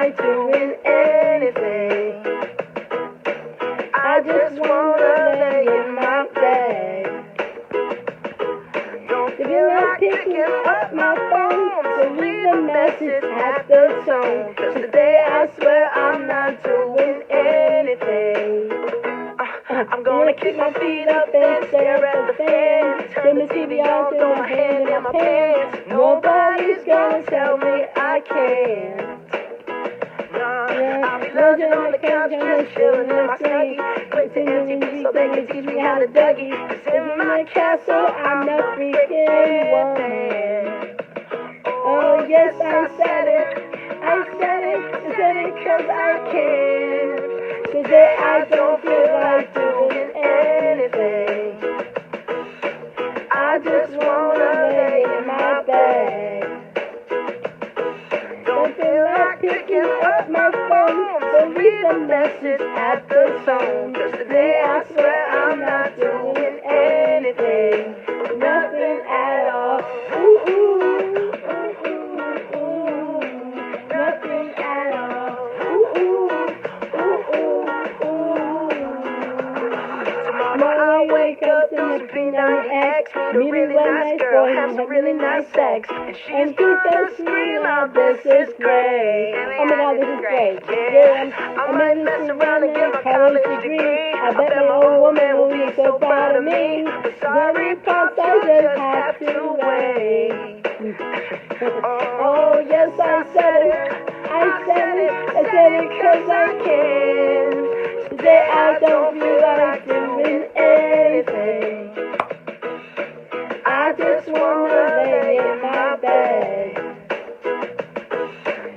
like doing anything. I just wanna lay in my bed. Don't feel like picking up my phone, so leave a message at the tone. 'Cause today I swear I'm not doing anything. I'm gonna keep my feet up and stare at the fan. Turn the TV on, throw my hand in my pants. Nobody's gonna tell me I can't. I'll be lounging on the couch, just chilling in my snuggie, waiting on TV so they can teach me how to Dougie. 'Cause in my castle, I'm the freaking woman. Oh yes, I said it, I said it 'cause I can. Today I don't feel like doing anything. I just wanna lay in my bed. Don't feel like picking up my phone, so leave a message at the tone. 'Cause today I swear I'm not doing anything. Nothing at all. Ooh, ooh, ooh, ooh, ooh. Nothing at all. Ooh, ooh, ooh, ooh, ooh. Tomorrow I wake up to the P90X, meet a really nice girl, have some really nice sex, and she's gonna scream out, "This is great." Oh my God, this is great. Yeah, I might mess around and get my college degree. I bet my old woman will be so proud of me. But sorry, Pops, I just have to wait. Oh yes, I said it, I said it 'cause I can. Today I don't feel like doing anything. I just wanna lay in my bed.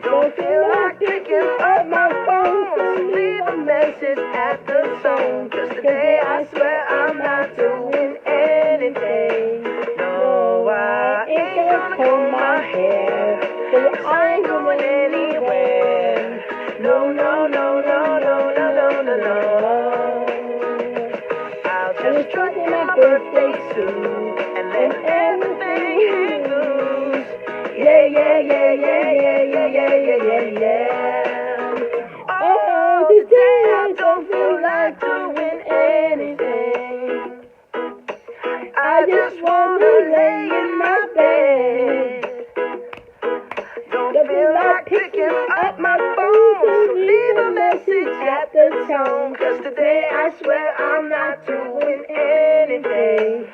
Don't feel like picking up my phone, so leave a message at the tone. 'Cause today I swear I'm not doing anything. No, I ain't gonna comb my hair, 'cause I ain't going anywhere. No, no, no, no, no, no, no, no, no. I'll just truck in my birthday suit and let everything loose. Yeah, yeah, yeah, yeah, yeah, yeah, yeah, yeah, yeah, yeah. Oh, today I don't feel like doing anything. I just wanna lay in my bed. Don't feel like picking up my phone, so leave a message at the tone. 'Cause today I swear I'm not doing anything.